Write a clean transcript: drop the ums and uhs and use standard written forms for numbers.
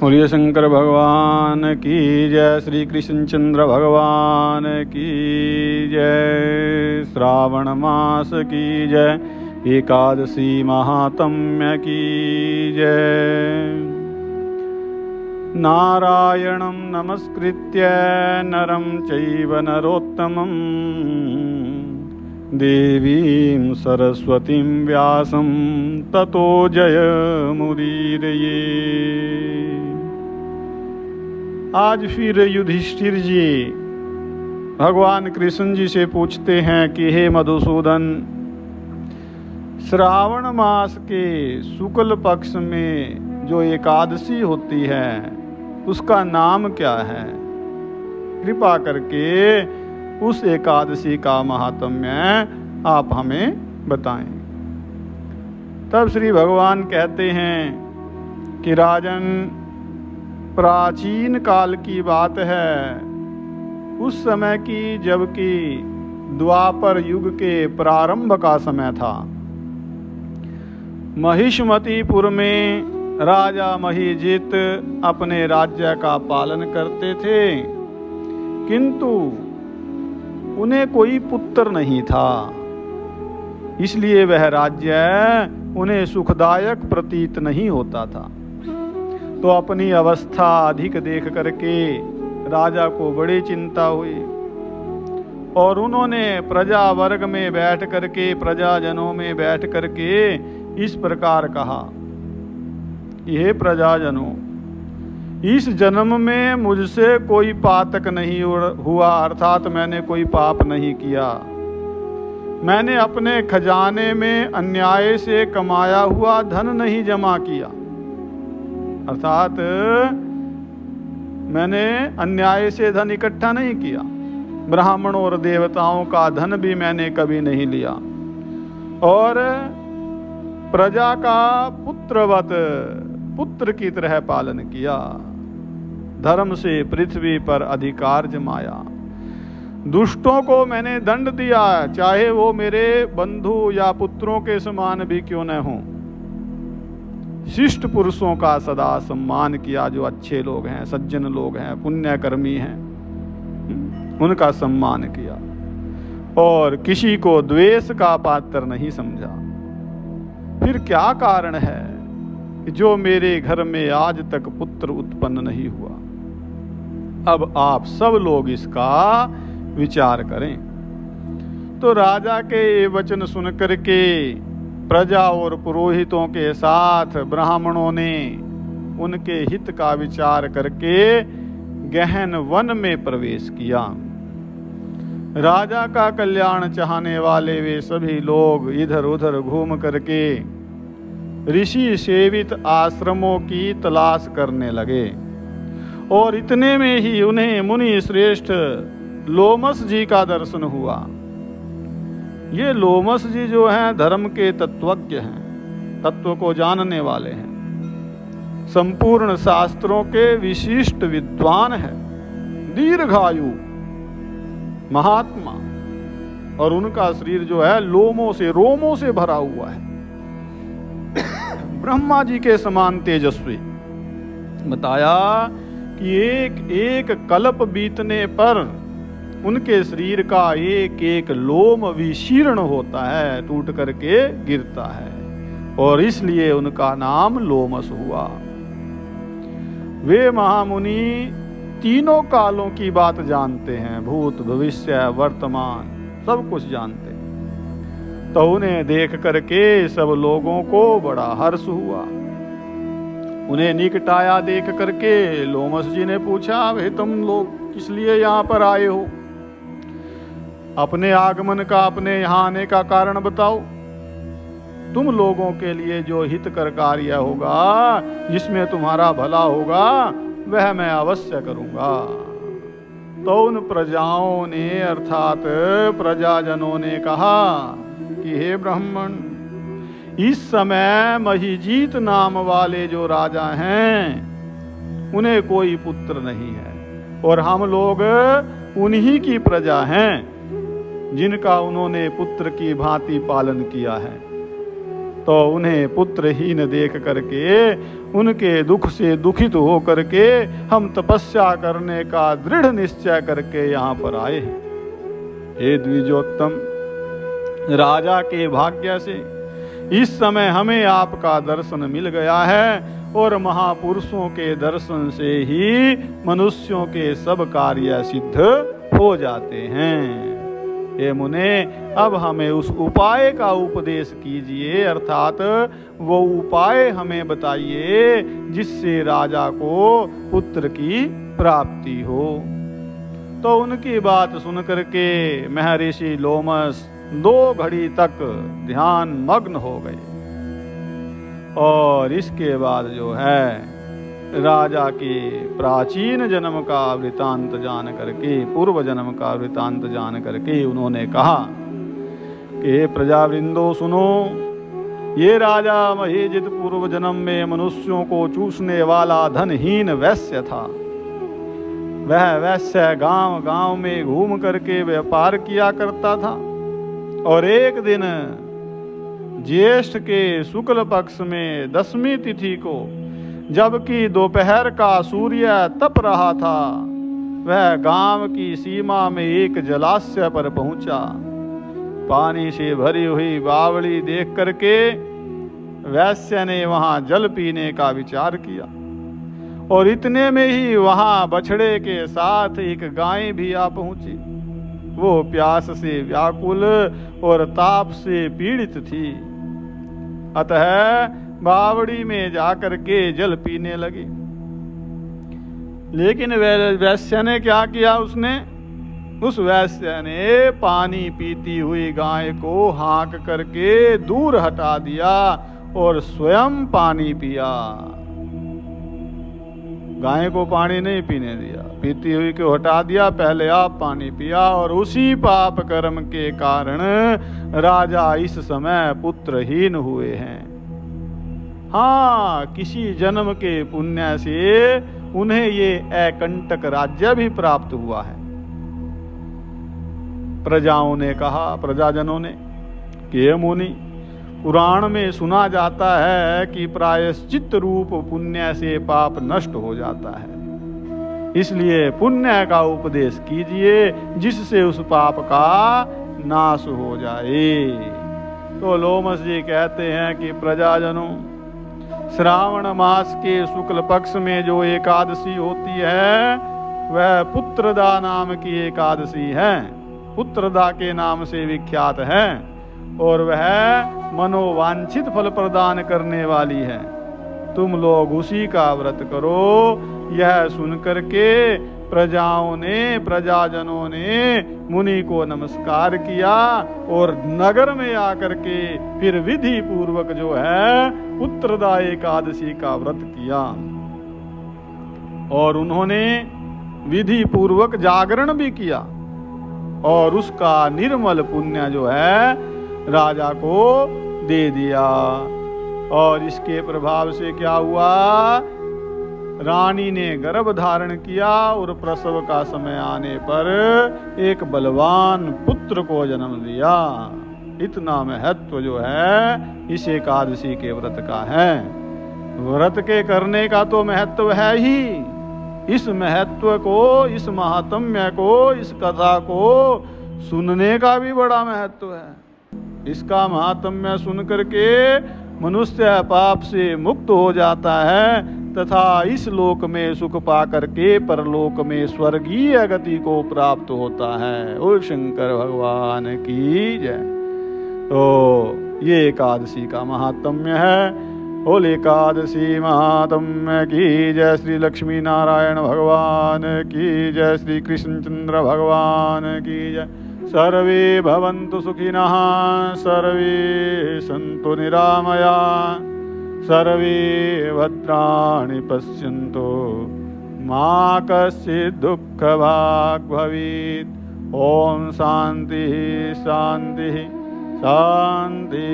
बोलिए शंकर भगवान की जय, श्री कृष्ण चंद्र भगवान की जय, श्रावण मास की जय, एकादशी महात्म्य की जय। नारायणं नमस्कृत्य नरं चैव नरोत्तमं देवीं सरस्वतीं व्यासं ततो जयमुदीरये। आज फिर युधिष्ठिर जी भगवान कृष्ण जी से पूछते हैं कि हे मधुसूदन, श्रावण मास के शुक्ल पक्ष में जो एकादशी होती है उसका नाम क्या है? कृपा करके उस एकादशी का महात्म्य आप हमें बताएं। तब श्री भगवान कहते हैं कि राजन, प्राचीन काल की बात है, उस समय की जबकि द्वापर युग के प्रारंभ का समय था। महिष्मतीपुर में राजा महिजीत अपने राज्य का पालन करते थे, किंतु उन्हें कोई पुत्र नहीं था, इसलिए वह राज्य उन्हें सुखदायक प्रतीत नहीं होता था। तो अपनी अवस्था अधिक देख करके राजा को बड़ी चिंता हुई और उन्होंने प्रजा वर्ग में बैठ करके, प्रजाजनों में बैठ करके इस प्रकार कहा, हे प्रजाजनों, इस जन्म में मुझसे कोई पातक नहीं हुआ, अर्थात मैंने कोई पाप नहीं किया। मैंने अपने खजाने में अन्याय से कमाया हुआ धन नहीं जमा किया, अर्थात मैंने अन्याय से धन इकट्ठा नहीं किया। ब्राह्मणों और देवताओं का धन भी मैंने कभी नहीं लिया और प्रजा का पुत्र की तरह पालन किया। धर्म से पृथ्वी पर अधिकार जमाया। दुष्टों को मैंने दंड दिया, चाहे वो मेरे बंधु या पुत्रों के समान भी क्यों न हों। शिष्ट पुरुषों का सदा सम्मान किया, जो अच्छे लोग हैं, सज्जन लोग हैं, पुण्यकर्मी हैं, उनका सम्मान किया और किसी को द्वेष का पात्र नहीं समझा। फिर क्या कारण है कि जो मेरे घर में आज तक पुत्र उत्पन्न नहीं हुआ? अब आप सब लोग इसका विचार करें। तो राजा के ये वचन सुन करके प्रजा और पुरोहितों के साथ ब्राह्मणों ने उनके हित का विचार करके गहन वन में प्रवेश किया। राजा का कल्याण चाहने वाले वे सभी लोग इधर उधर घूम करके ऋषि सेवित आश्रमों की तलाश करने लगे और इतने में ही उन्हें मुनि श्रेष्ठ लोमस जी का दर्शन हुआ। ये लोमस जी जो हैं धर्म के तत्वज्ञ हैं, तत्व को जानने वाले हैं, संपूर्ण शास्त्रों के विशिष्ट विद्वान हैं, दीर्घायु महात्मा, और उनका शरीर जो है लोमों से, रोमों से भरा हुआ है। ब्रह्मा जी के समान तेजस्वी। बताया कि एक एक कल्प बीतने पर उनके शरीर का एक एक लोम विशीर्ण होता है, टूट करके गिरता है, और इसलिए उनका नाम लोमस हुआ। वे महामुनि तीनों कालों की बात जानते हैं, भूत भविष्य वर्तमान सब कुछ जानते हैं। तो उन्हें देख करके सब लोगों को बड़ा हर्ष हुआ। उन्हें निकट आया देख करके लोमस जी ने पूछा, भाई तुम लोग किस लिए यहाँ पर आए हो? अपने आगमन का, अपने यहाँ आने का कारण बताओ। तुम लोगों के लिए जो हितकर कार्य होगा, जिसमें तुम्हारा भला होगा, वह मैं अवश्य करूंगा। तो उन प्रजाओं ने, अर्थात प्रजाजनों ने कहा कि हे ब्राह्मण, इस समय महिजीत नाम वाले जो राजा हैं उन्हें कोई पुत्र नहीं है और हम लोग उन्हीं की प्रजा हैं जिनका उन्होंने पुत्र की भांति पालन किया है। तो तो उन्हें पुत्रहीन देख करके, उनके दुख से दुखित हो करके हम तपस्या करने का दृढ़ निश्चय करके यहाँ पर आए हैं। हे द्विजोत्तम, राजा के भाग्य से इस समय हमें आपका दर्शन मिल गया है, और महापुरुषों के दर्शन से ही मनुष्यों के सब कार्य सिद्ध हो जाते हैं। हे मुने, अब हमें उस उपाय का उपदेश कीजिए, अर्थात वो उपाय हमें बताइए जिससे राजा को पुत्र की प्राप्ति हो। तो उनकी बात सुन करके महर्षि लोमस 2 घड़ी तक ध्यान मग्न हो गए, और इसके बाद जो है राजा के प्राचीन जन्म का वृतांत जान करके, पूर्व जन्म का वृतांत जान करके उन्होंने कहा कि प्रजावृंदो सुनो, ये राजा महीजित पूर्व जन्म में मनुष्यों को चूसने वाला धनहीन वैश्य था। वह वैश्य गांव गांव में घूम करके व्यापार किया करता था, और एक दिन ज्येष्ठ के शुक्ल पक्ष में 10वीं तिथि को, जबकि दोपहर का सूर्य तप रहा था, वह गांव की सीमा में एक जलाशय पर पहुंचा। पानी से भरी हुई बावड़ी देख करके वैश्य ने वहां जल पीने का विचार किया, और इतने में ही वहां बछड़े के साथ एक गाय भी आ पहुंची। वो प्यास से व्याकुल और ताप से पीड़ित थी, अतः बावड़ी में जाकर के जल पीने लगी। लेकिन वैश्य ने क्या किया, उस वैश्य ने पानी पीती हुई गाय को हाँक करके दूर हटा दिया और स्वयं पानी पिया। गाय को पानी नहीं पीने दिया, पीती हुई को हटा दिया, पहले आप पानी पिया, और उसी पाप कर्म के कारण राजा इस समय पुत्रहीन हुए हैं। हाँ, किसी जन्म के पुण्य से उन्हें ये अकंटक राज्य भी प्राप्त हुआ है। प्रजाओं ने कहा, प्रजाजनों ने, कि मुनि, पुराण में सुना जाता है कि प्रायश्चित रूप पुण्य से पाप नष्ट हो जाता है, इसलिए पुण्य का उपदेश कीजिए जिससे उस पाप का नाश हो जाए। तो लोमस जी कहते हैं कि प्रजाजनों, श्रावण मास के शुक्ल पक्ष में जो एकादशी होती है वह पुत्रदा नाम की एकादशी है, पुत्रदा के नाम से विख्यात है, और वह मनोवांछित फल प्रदान करने वाली है। तुम लोग उसी का व्रत करो। यह सुनकर के प्रजाजनों ने मुनि को नमस्कार किया, और नगर में आकर के फिर विधि पूर्वक जो है पुत्रदा एकादशी का व्रत किया, और उन्होंने विधि पूर्वक जागरण भी किया, और उसका निर्मल पुण्य जो है राजा को दे दिया। और इसके प्रभाव से क्या हुआ, रानी ने गर्भ धारण किया, और प्रसव का समय आने पर एक बलवान पुत्र को जन्म दिया। इतना महत्व जो है इस एकादशी के व्रत का है। व्रत के करने का तो महत्व है ही, इस महत्व को, इस महात्म्य को, इस कथा को सुनने का भी बड़ा महत्व है। इसका महात्म्य सुन करके मनुष्य पाप से मुक्त हो जाता है, तथा इस लोक में सुख पा करके परलोक में स्वर्गीय गति को प्राप्त होता है। ओ शंकर भगवान की जय। तो ये एकादशी का महात्म्य है। बोल एकादशी महात्म्य की जय। श्री लक्ष्मी नारायण भगवान की जय। श्री कृष्णचंद्र भगवान की जय। सर्वे भवन्तु सुखिनः, सर्वे सन्तु निरामया, सर्वे भद्राणि पश्यन्तु, मा कश्चित् दुःखभाग् भवेत्। ओम शांति शांति शांति।